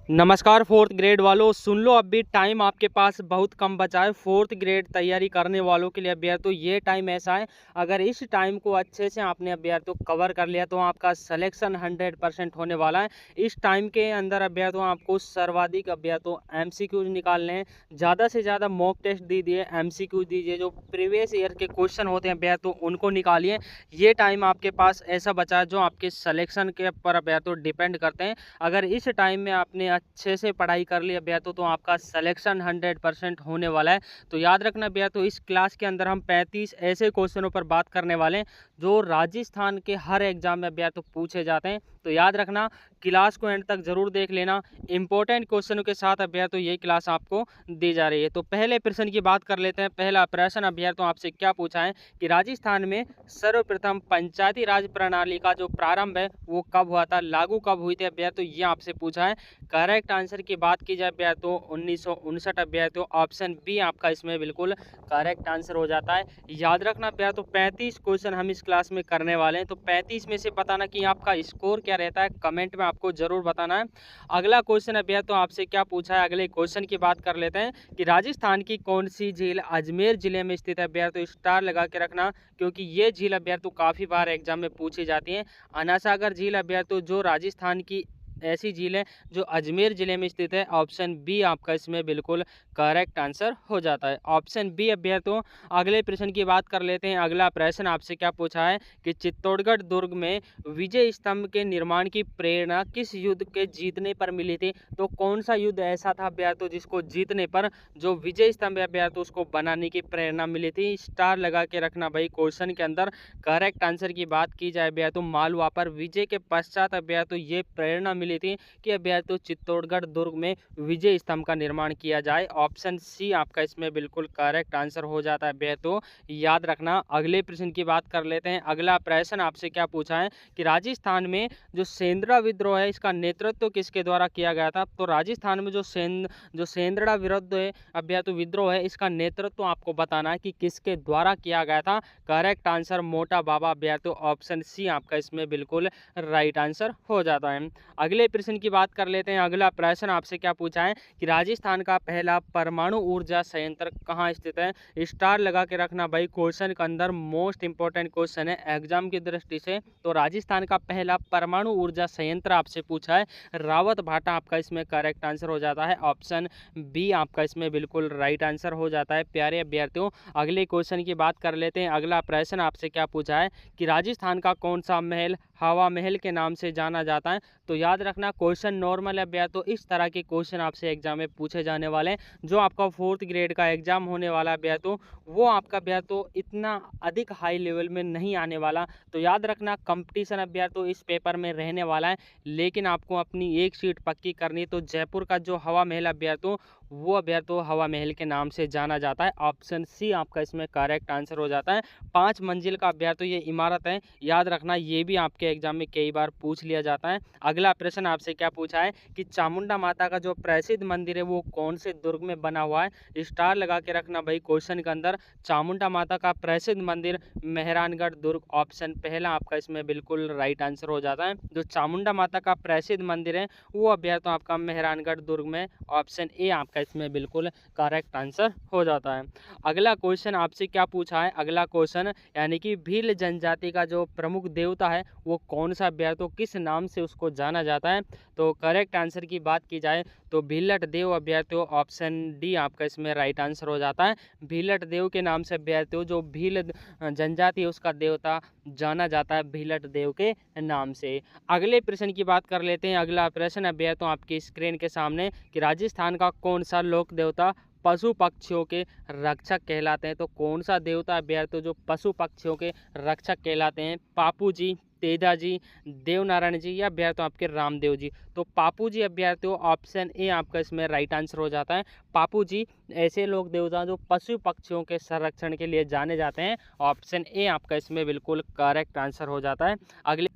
नमस्कार fourth grade वालों, सुन लो अभी टाइम आपके पास बहुत कम बचा है। फोर्थ ग्रेड तैयारी करने वालों के लिए अभ्यर्थियों ये टाइम ऐसा है, अगर इस टाइम को अच्छे से आपने अभ्यर्थियों कवर कर लिया तो आपका सिलेक्शन 100% होने वाला है। इस टाइम के अंदर अभ्यर्थियों आपको सर्वाधिक अभ्यर्थियों एमसीक्यूज निकालने हैं, ज़्यादा से ज़्यादा मॉक टेस्ट दीजिए, एमसीक्यूज दीजिए, जो प्रीवियस ईयर के क्वेश्चन होते हैं अभ्यर्थियों उनको निकालिए। ये टाइम आपके पास ऐसा बचा है जो आपके सिलेक्शन के ऊपर अभ्यर्थियों डिपेंड करते हैं। अगर इस टाइम में आपने अच्छे से पढ़ाई कर ली अभ्यर्थियों तो आपका सिलेक्शन 100% होने वाला है। तो याद रखना अभ्यर्थियों, इस क्लास के अंदर हम 35 ऐसे क्वेश्चनों पर बात करने वाले हैं जो राजस्थान के हर एग्जाम में अभ्यर्थियों पूछे जाते हैं। तो याद रखना, क्लास को एंड तक जरूर देख लेना। इंपॉर्टेंट क्वेश्चनों के साथ अभ्यर्थियों ये क्लास आपको दी जा रही है। तो पहले प्रश्न की बात कर लेते हैं। पहला प्रश्न अभ्यर्थियों आपसे क्या पूछा है कि राजस्थान में सर्वप्रथम पंचायती राज प्रणाली का जो प्रारंभ है वो कब हुआ था, लागू कब हुई थी अभ्यर्थियों, ये आपसे पूछा है। करेक्ट आंसर की बात की जाए अभ्यर्थियों 1959 अभ्यर्थियों, ऑप्शन बी आपका इसमें बिल्कुल करेक्ट आंसर हो जाता है। याद रखना अभ्यर्थियों 35 क्वेश्चन हम इस क्लास में करने वाले हैं, तो 35 में से बताना कि आपका स्कोर क्या रहता है, कमेंट में आपको जरूर बताना है। अगला क्वेश्चन अभ्यर्थियों आपसे क्या पूछा है, अगले क्वेश्चन की बात कर लेते हैं कि राजस्थान की कौन सी झील अजमेर जिले में स्थित है अभ्यर्थियों, स्टार लगा के रखना क्योंकि ये झील अभ्यर्थियों काफी बार एग्जाम में पूछी जाती है। अनासागर झील अभ्यर्थियों जो राजस्थान की ऐसी झील है जो अजमेर जिले में स्थित है, ऑप्शन बी आपका इसमें बिल्कुल करेक्ट आंसर हो जाता है, ऑप्शन बी अभ्यर्थियों। अगले प्रश्न की बात कर लेते हैं। अगला प्रश्न आपसे क्या पूछा है कि चित्तौड़गढ़ दुर्ग में विजय स्तंभ के निर्माण की प्रेरणा किस युद्ध के जीतने पर मिली थी। तो कौन सा युद्ध ऐसा था अभ्यर्थियों जिसको जीतने पर जो विजय स्तंभ है अभ्यर्थियों उसको बनाने की प्रेरणा मिली थी, स्टार लगा के रखना भाई क्वेश्चन के अंदर। करेक्ट आंसर की बात की जाए अभ्यर्थियों मालवा पर विजय के पश्चात अभ्यर्थियों ये प्रेरणा मिली थी कि अभ्यर्थियों चित्तौड़गढ़ दुर्ग में विजय स्तंभ का निर्माण किया जाए, ऑप्शन सी आपका इसमें बिल्कुल करेक्ट आंसर हो जाता है अभ्यर्थियों। याद रखना। अगले प्रश्न की बात कर लेते हैं। अगला प्रश्न आपसे क्या पूछा है कि राजस्थान में जो सेंद्रा विद्रोह है इसका नेतृत्व किसके द्वारा किया गया था। तो राजस्थान में जो सेंद्रा विरुद्ध है अभ्यर्थियों विद्रोह है, इसका नेतृत्व आपको बताना है कि किसके द्वारा किया गया था। करेक्ट आंसर मोटा बाबा अभ्यर्थियों, ऑप्शन सी आपका इसमें बिल्कुल राइट आंसर हो जाता है। अगले प्रश्न की बात कर लेते हैं। अगला प्रश्न आपसे क्या पूछा है कि राजस्थान का पहला परमाणु ऊर्जा संयंत्र कहाँ स्थित है, स्टार लगा के रखना भाई क्वेश्चन के अंदर मोस्ट इंपॉर्टेंट क्वेश्चन है एग्जाम की दृष्टि से। तो राजस्थान का पहला परमाणु ऊर्जा संयंत्र आपसे पूछा है रावत भाटा, आपका इसमें करेक्ट आंसर हो जाता है, ऑप्शन बी आपका इसमें बिल्कुल राइट आंसर हो जाता है प्यारे अभ्यर्थियों। अगले क्वेश्चन की बात कर लेते हैं। अगला प्रश्न आपसे क्या पूछा है कि राजस्थान का कौन सा महल हवा महल के नाम से जाना जाता है। तो याद रखना क्वेश्चन नॉर्मल है अभ्यर्थियों, इस तरह के क्वेश्चन आपसे एग्जाम में पूछे जाने वाले हैं। जो आपका फोर्थ ग्रेड का एग्जाम होने वाला है अभ्यर्थियों वो आपका अभ्यर्थियों इतना अधिक हाई लेवल में नहीं आने वाला। तो याद रखना कंपटीशन अभ्यर्थियों इस पेपर में रहने वाला है, लेकिन आपको अपनी एक सीट पक्की करनी है। तो जयपुर का जो हवा महल अभ्यर्थियों वो अभ्यर्थियों हवा महल के नाम से जाना जाता है, ऑप्शन सी आपका इसमें करेक्ट आंसर हो जाता है। 5 मंजिल का अभ्यर्थियों ये इमारत है, याद रखना ये भी आपके एग्जाम में कई बार पूछ लिया जाता है। अगला प्रश्न आपसे क्या पूछा है कि चामुंडा माता का जो प्रसिद्ध मंदिर है वो कौन से दुर्ग में बना हुआ है, स्टार लगा के रखना भाई क्वेश्चन के अंदर। चामुंडा माता का प्रसिद्ध मंदिर मेहरानगढ़ दुर्ग, ऑप्शन पहला आपका इसमें बिल्कुल राइट आंसर हो जाता है। जो चामुंडा माता का प्रसिद्ध मंदिर है वो अभ्यर्थियों आपका मेहरानगढ़ दुर्ग में, ऑप्शन ए आपका इसमें बिल्कुल करेक्ट आंसर हो जाता है। अगला क्वेश्चन आपसे क्या पूछा है, अगला क्वेश्चन यानी कि भील जनजाति का जो प्रमुख देवता है वो कौन सा अभ्यर्थियों किस नाम से उसको जाना जाता है। तो करेक्ट आंसर की बात की जाए तो भीलट देव अभ्यर्थियों, ऑप्शन डी आपका इसमें राइट आंसर हो जाता है। भीलट देव के नाम से अभ्यर्थियों जो भील जनजाति है उसका देवता जाना जाता है भीलट देव के नाम से। अगले प्रश्न की बात कर लेते हैं। अगला प्रश्न अभ्यर्थियों आपकी स्क्रीन के सामने कि राजस्थान का कौन सा लोक देवता पशु पक्षियों के रक्षक कहलाते हैं। तो कौन सा देवता अभ्यर्थियों जो पशु पक्षियों के रक्षक कहलाते हैं, पापू जी, तेजा जी, देवनारायण जी या अभ्यर्थियों आपके रामदेव जी। तो पापू जी अभ्यर्थियों, ऑप्शन ए आपका इसमें राइट आंसर हो जाता है। पापू जी ऐसे लोग देवता जो पशु पक्षियों के संरक्षण के लिए जाने जाते हैं, ऑप्शन ए आपका इसमें बिल्कुल करेक्ट आंसर हो जाता है। अगले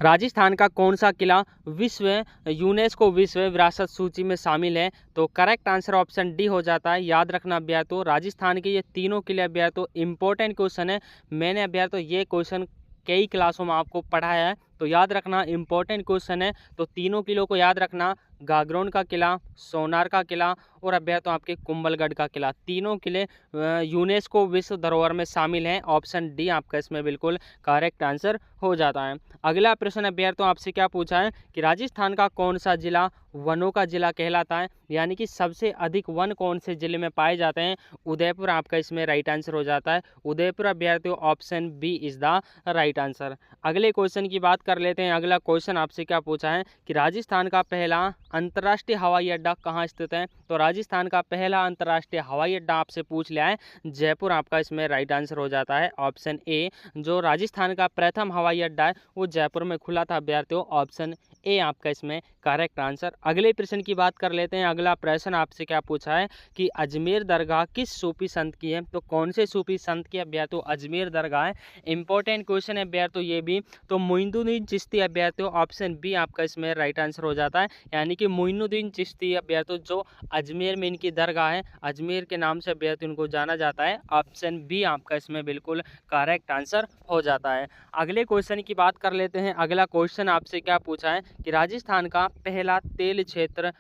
राजस्थान का कौन सा किला विश्व यूनेस्को विश्व विरासत सूची में शामिल है। तो करेक्ट आंसर ऑप्शन डी हो जाता है। याद रखना अभ्यर्थियों राजस्थान के ये तीनों किले अभ्यर्थियों इंपॉर्टेंट क्वेश्चन है, मैंने अभ्यर्थियों ये क्वेश्चन कई क्लासों में आपको पढ़ाया है, तो याद रखना इंपॉर्टेंट क्वेश्चन है। तो तीनों किलों को याद रखना, गागरोन का किला, सोनार का किला और अभ्यर्थी आपके कुंभलगढ़ का किला, तीनों किले यूनेस्को विश्व धरोहर में शामिल हैं। ऑप्शन डी आपका इसमें बिल्कुल करेक्ट आंसर हो जाता है। अगला प्रश्न अभ्यर्थियों आपसे क्या पूछा है कि राजस्थान का कौन सा जिला वनों का जिला कहलाता है, यानी कि सबसे अधिक वन कौन से जिले में पाए जाते हैं। उदयपुर आपका इसमें राइट आंसर हो जाता है। उदयपुर अभ्यर्थियों option B is the right answer. अगले क्वेश्चन की बात कर लेते हैं। अगला क्वेश्चन आपसे क्या पूछा है कि राजस्थान का पहला अंतर्राष्ट्रीय हवाई अड्डा कहाँ स्थित है। तो राजस्थान का पहला अंतर्राष्ट्रीय हवाई अड्डा आपसे पूछ लिया है, जयपुर आपका इसमें राइट आंसर हो जाता है। ऑप्शन ए, जो राजस्थान का प्रथम हवाई अड्डा है वो जयपुर में खुला था अभ्यर्थियों। ऑप्शन ए आपका इसमें करेक्ट आंसर। अगले प्रश्न की बात कर लेते हैं। अगला प्रश्न आपसे क्या पूछा है कि अजमेर दरगाह किस सूफी संत की है। तो कौन से सूफी संत की अभ्यर्थियों अजमेर दरगाह है। इंपॉर्टेंट क्वेश्चन है अभ्यर्थियों ये भी। तो मोइनुद्दीन चिश्ती अभ्यर्थियों ऑप्शन बी आपका इसमें राइट आंसर हो जाता है, यानी कि मोइनुद्दीन चिश्ती अभ्यर्थियों जो अजमेर में इनकी दरगाह है, अजमेर के नाम से अभ्यर्थी उनको जाना जाता है। ऑप्शन बी आपका इसमें बिल्कुल करेक्ट आंसर हो जाता है। अगले क्वेश्चन की बात कर लेते हैं। अगला क्वेश्चन आपसे क्या पूछा है कि राजस्थान का पहला तेल क्षेत्र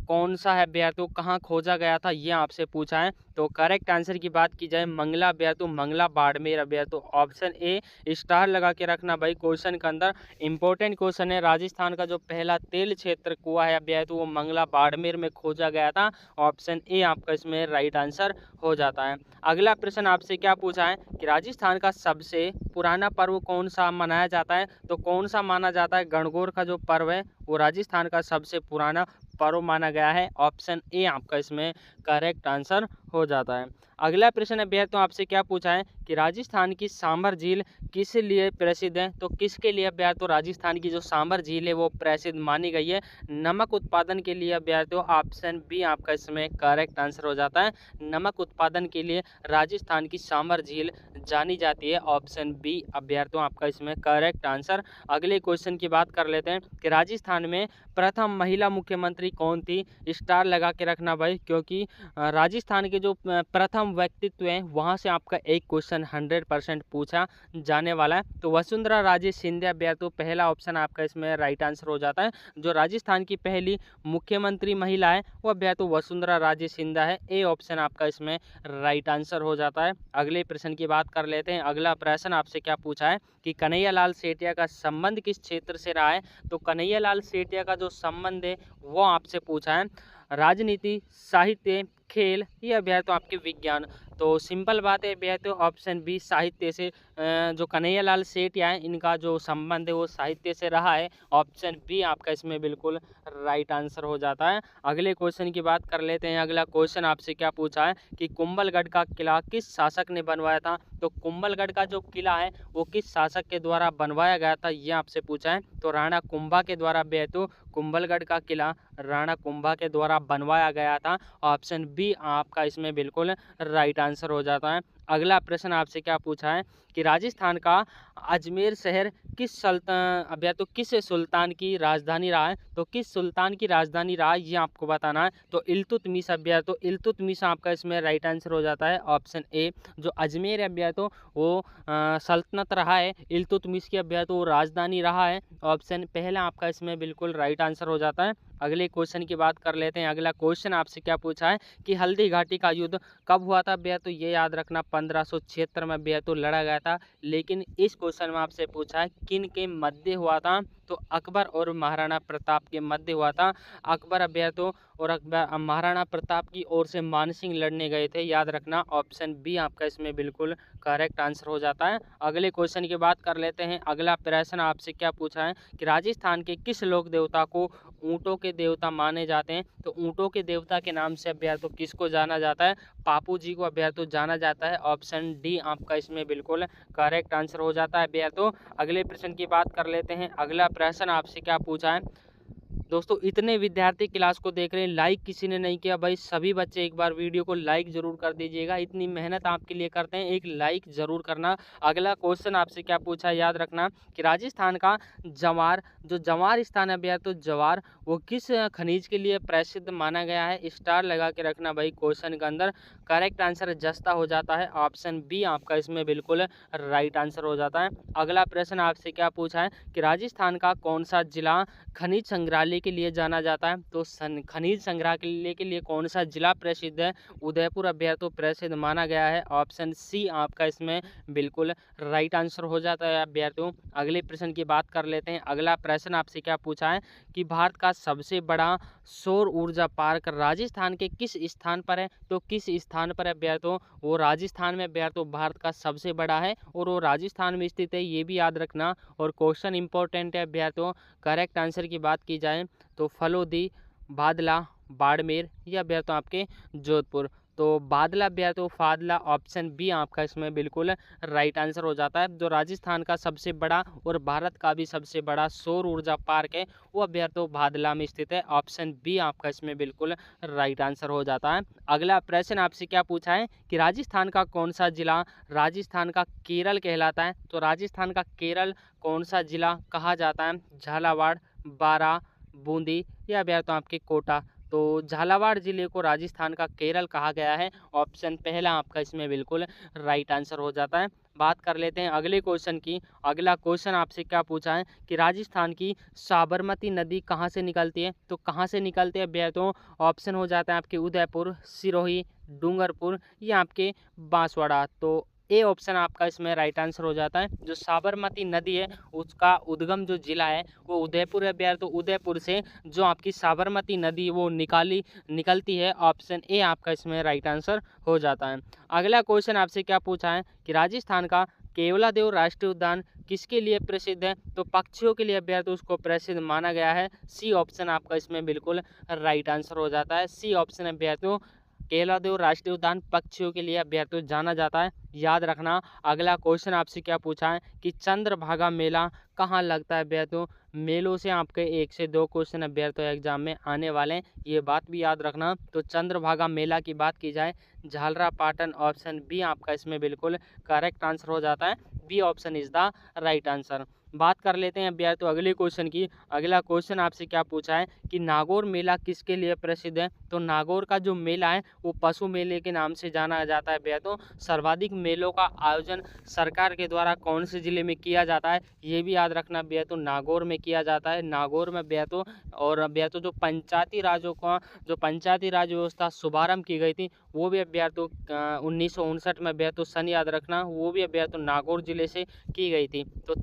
कौन सा है अभ्यर्थियों, कहाँ खोजा गया था, ये आपसे पूछा है। तो करेक्ट आंसर की बात की जाए मंगला अभ्यर्थियों, मंगला बाड़मेर अभ्यर्थियों। ऑप्शन ए स्टार लगा के रखना भाई क्वेश्चन के अंदर, इंपॉर्टेंट क्वेश्चन है। राजस्थान का जो पहला तेल क्षेत्र कुआ है अभ्यर्थियों वो मंगला बाड़मेर में खोजा गया था। ऑप्शन ए आपका इसमें राइट आंसर हो जाता है। अगला प्रश्न आपसे क्या पूछा है कि राजस्थान का सबसे पुराना पर्व कौन सा मनाया जाता है। तो कौन सा माना जाता है, गणगौर का जो पर्व है वो राजस्थान का सबसे पुराना पर्व माना गया है। ऑप्शन ए आपका इसमें करेक्ट आंसर हो जाता है। अगला प्रश्न अभ्यर्थियों आपसे क्या पूछा है कि राजस्थान की सांभर झील किस लिए प्रसिद्ध है। तो किसके लिए अभ्यर्थियों राजस्थान की जो सांभर झील है वो प्रसिद्ध मानी गई है। नमक उत्पादन के लिए अभ्यर्थियों। ऑप्शन बी आपका इसमें करेक्ट आंसर हो जाता है। नमक उत्पादन के लिए राजस्थान की सांभर झील जानी जाती है। ऑप्शन बी अभ्यर्थियों आपका इसमें करेक्ट आंसर। अगले क्वेश्चन की बात कर लेते हैं कि राजस्थान में प्रथम महिला मुख्यमंत्री कौन थी। स्टार लगा के रखना भाई, क्योंकि राजस्थान के जो प्रथम व्यक्तित्व हैं वहां से आपका एक क्वेश्चन 100% पूछा जाने वाला है। तो वसुंधरा राजे सिंधिया अभ्यर्थियों पहला ऑप्शन आपका इसमें राइट आंसर हो जाता है। जो राजस्थान की पहली मुख्यमंत्री महिला है वो अभ्यर्थियों वसुंधरा राजे सिंधिया है। ए ऑप्शन आपका इसमें राइट आंसर हो जाता है। अगले प्रश्न की बात कर लेते हैं। अगला प्रश्न आपसे क्या पूछा है कि कन्हैयालाल सेठिया का संबंध किस क्षेत्र से रहा है। तो कन्हैयालाल सेठिया का जो संबंध है वो आपसे पूछा है राजनीति, साहित्य, खेल या अभ्यर्थियों आपके विज्ञान। तो सिंपल बात है अभ्यर्थियों ऑप्शन बी साहित्य से। जो कन्हैयालाल सेठिया है इनका जो संबंध है वो साहित्य से रहा है। ऑप्शन बी आपका इसमें बिल्कुल राइट आंसर हो जाता है। अगले क्वेश्चन की बात कर लेते हैं। अगला क्वेश्चन आपसे क्या पूछा है कि कुंभलगढ़ का किला किस शासक ने बनवाया था। तो कुंभलगढ़ का जो किला है वो किस शासक के द्वारा बनवाया गया था ये आपसे पूछा है। तो राणा कुंभा के द्वारा अभ्यर्थियों कुंभलगढ़ का किला राणा कुंभा के द्वारा बनवाया गया था। ऑप्शन बी आपका इसमें बिल्कुल राइट आंसर हो जाता है। अगला प्रश्न आपसे क्या पूछा है कि राजस्थान का अजमेर शहर किस किस सुल्तान की राजधानी रहा है। तो किस सुल्तान की राजधानी रहा है ये आपको बताना है। तो इल्तुतमिश अभ्यर्थियों इल्तुतमिश आपका इसमें राइट आंसर हो जाता है। ऑप्शन ए जो अजमेर अभ्यर्थियों वो सल्तनत रहा है, इल्तुतमिश की अभ्यर्थियों वो राजधानी रहा है। ऑप्शन पहला आपका इसमें बिल्कुल राइट आंसर हो जाता है। अगले क्वेश्चन की बात कर लेते हैं। अगला क्वेश्चन आपसे क्या पूछा है कि हल्दी घाटी का युद्ध कब हुआ था अभ्यर्थियों। ये याद रखना 1576 में अभ्यर्थियों लड़ा गया था। लेकिन इस क्वेश्चन में आपसे पूछा है किन के मध्य हुआ था। तो अकबर और महाराणा प्रताप के मध्य हुआ था। अकबर अभ्यर्थियों और महाराणा प्रताप की ओर से मानसिंह लड़ने गए थे। याद रखना ऑप्शन बी आपका इसमें बिल्कुल करेक्ट आंसर हो जाता है। अगले क्वेश्चन की बात कर लेते हैं। अगला प्रश्न आपसे क्या पूछा है कि राजस्थान के किस लोक देवता को ऊँटों के देवता माने जाते हैं। तो ऊँटों के देवता के नाम से अभ्यर्थियों किसको जाना जाता है। पापू जी को अभ्यर्थियों जाना जाता है। ऑप्शन डी आपका इसमें बिल्कुल करेक्ट आंसर हो जाता है अभ्यर्थियों। अगले प्रश्न की बात कर लेते हैं। अगला प्रश्न आपसे क्या पूछा है दोस्तों इतने विद्यार्थी क्लास को देख रहे हैं, लाइक किसी ने नहीं किया भाई। सभी बच्चे एक बार वीडियो को लाइक जरूर कर दीजिएगा, इतनी मेहनत आपके लिए करते हैं, एक लाइक जरूर करना। अगला क्वेश्चन आपसे क्या पूछा है, याद रखना कि राजस्थान का जवार, जो जवार स्थान है भैया, तो जवार वो किस खनिज के लिए प्रसिद्ध माना गया है। स्टार लगा के रखना भाई क्वेश्चन के अंदर। करेक्ट आंसर जस्ता हो जाता है, ऑप्शन बी आपका इसमें बिल्कुल राइट आंसर हो जाता है। अगला प्रश्न आपसे क्या पूछा है कि राजस्थान का कौन सा जिला खनिज संग्रहालय के लिए जाना जाता है। तो खनिज संग्रहालय के लिए कौन सा जिला प्रसिद्ध है। उदयपुर अभ्यर्थी प्रसिद्ध माना गया है, ऑप्शन सी आपका इसमें बिल्कुल राइट आंसर हो जाता है अभ्यर्थियों। अगले प्रश्न की बात कर लेते हैं। अगला प्रश्न आपसे क्या पूछा है कि भारत का सबसे बड़ा सौर ऊर्जा पार्क राजस्थान के किस स्थान पर है। तो किस स्थान पर है अभ्यर्थियों, वो राजस्थान में अभ्यर्थियों भारत का सबसे बड़ा है और वो राजस्थान में स्थित है, ये भी याद रखना। और क्वेश्चन इंपॉर्टेंट है अभ्यर्थियों। करेक्ट आंसर की बात की जाए तो फलोदी, बादला, बाड़मेर या अभ्यर्थियों आपके जोधपुर। तो बादला अभ्यर्थियों फादला, ऑप्शन बी आपका इसमें बिल्कुल राइट आंसर हो जाता है। जो राजस्थान का सबसे बड़ा और भारत का भी सबसे बड़ा सौर ऊर्जा पार्क है वो अभ्यर्थियों बादला में स्थित है, ऑप्शन बी आपका इसमें बिल्कुल राइट आंसर हो जाता है। अगला प्रश्न आपसे क्या पूछा है कि राजस्थान का कौन सा जिला राजस्थान का केरल कहलाता है। तो राजस्थान का केरल कौन सा जिला कहा जाता है। झालावाड़, बारा, बूंदी या अभ्यर्थियों आपके कोटा। तो झालावाड़ जिले को राजस्थान का केरल कहा गया है, ऑप्शन पहला आपका इसमें बिल्कुल राइट आंसर हो जाता है। बात कर लेते हैं अगले क्वेश्चन की। अगला क्वेश्चन आपसे क्या पूछा है कि राजस्थान की साबरमती नदी कहाँ से निकलती है। तो कहाँ से निकलती है अभ्यर्थियों, ऑप्शन हो जाता है आपके उदयपुर, सिरोही, डूंगरपुर या आपके बांसवाड़ा। तो ए ऑप्शन आपका इसमें राइट आंसर हो जाता है। जो साबरमती नदी है उसका उद्गम जो जिला है वो उदयपुर है भैया। तो उदयपुर से जो आपकी साबरमती नदी वो निकलती है, ऑप्शन ए आपका इसमें राइट आंसर हो जाता है। अगला क्वेश्चन आपसे क्या पूछा है कि राजस्थान का केवलादेव राष्ट्रीय उद्यान किसके लिए प्रसिद्ध है। तो पक्षियों के लिए अभ्यर्थ उसको प्रसिद्ध माना गया है, सी ऑप्शन आपका इसमें बिल्कुल राइट आंसर हो जाता है। सी ऑप्शन अभ्यर्थियों केवलादेव राष्ट्रीय उद्यान पक्षियों के लिए अभ्यर्थियों जाना जाता है, याद रखना। अगला क्वेश्चन आपसे क्या पूछा है कि चंद्रभागा मेला कहाँ लगता है अभ्यर्थियों। मेलों से आपके 1 से 2 क्वेश्चन अभ्यर्थियों एग्जाम में आने वाले हैं, ये बात भी याद रखना। तो चंद्रभागा मेला की बात की जाए झालरापाटन, ऑप्शन बी आपका इसमें बिल्कुल करेक्ट आंसर हो जाता है। B option is the right answer. बात कर लेते हैं अभ्यर्थियों अगले क्वेश्चन की। अगला क्वेश्चन आपसे क्या पूछा है कि नागौर मेला किसके लिए प्रसिद्ध है। तो नागौर का जो मेला है वो पशु मेले के नाम से जाना जाता है अभ्यर्थियों। सर्वाधिक मेलों का आयोजन सरकार के द्वारा कौन से जिले में किया जाता है, ये भी याद रखना अभ्यर्थियों। नागौर में किया जाता है, नागौर में अभ्यर्थियों। और अभ्यर्थियों जो पंचायती राज व्यवस्था शुभारंभ की गई थी वो भी अभ्यर्थियों 1959 में अभ्यर्थियों सन याद रखना, वो भी अभ्यर्थियों नागौर जिले से की गई थी। तो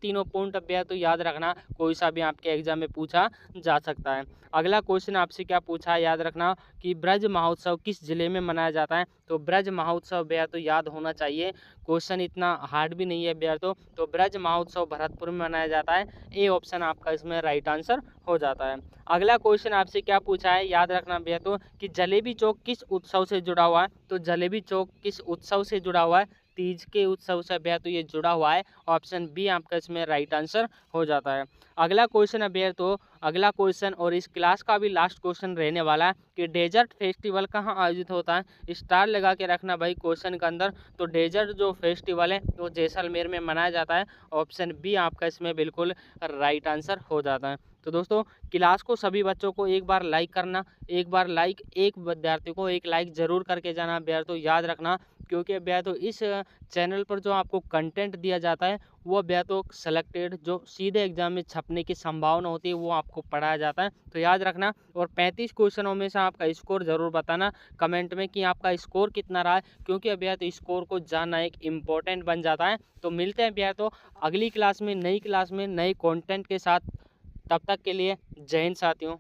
तीनों पॉइंट अभ्यर्थियों याद रखना, कोई सा भी आपके एग्जाम में पूछा जा सकता है। अगला क्वेश्चन आपसे क्या पूछा है, याद रखना कि ब्रज महोत्सव किस जिले में मनाया जाता है। तो ब्रज महोत्सव अभ्यर्थियों याद होना चाहिए, क्वेश्चन इतना हार्ड भी नहीं है अभ्यर्थियों। तो ब्रज महोत्सव भरतपुर में मनाया जाता है, ए ऑप्शन आपका इसमें राइट आंसर हो जाता है। अगला क्वेश्चन आपसे क्या पूछा है, याद रखना अभ्यर्थियों कि जलेबी चौक किस उत्सव से जुड़ा हुआ है। तो जलेबी चौक किस उत्सव से जुड़ा हुआ है, तीज के उत्सव से अभ्यर्थियों ये जुड़ा हुआ है, ऑप्शन बी आपका इसमें राइट आंसर हो जाता है। अगला क्वेश्चन अभ्यर्थियों, अगला क्वेश्चन और इस क्लास का भी लास्ट क्वेश्चन रहने वाला है कि डेजर्ट फेस्टिवल कहाँ आयोजित होता है। स्टार लगा के रखना भाई क्वेश्चन के अंदर। तो डेजर्ट जो फेस्टिवल है वो जैसलमेर में मनाया जाता है, ऑप्शन बी आपका इसमें बिल्कुल राइट आंसर हो जाता है। तो दोस्तों क्लास को सभी बच्चों को एक बार लाइक करना, एक विद्यार्थी को एक लाइक जरूर करके जाना अभ्यर्थियों, याद रखना। क्योंकि अभ्यर्थियों इस चैनल पर जो आपको कंटेंट दिया जाता है वो अभ्यर्थियों सेलेक्टेड जो सीधे एग्जाम में छपने की संभावना होती है वो आपको पढ़ाया जाता है, तो याद रखना। और 35 क्वेश्चनों में से आपका स्कोर जरूर बताना कमेंट में कि आपका स्कोर कितना रहा है, क्योंकि अभ्यर्थियों स्कोर को जानना एक इम्पोर्टेंट बन जाता है। तो मिलते हैं अभ्यर्थियों अगली क्लास में नई क्लास में नए कंटेंट के साथ, तब तक के लिए जय हिंद साथियों।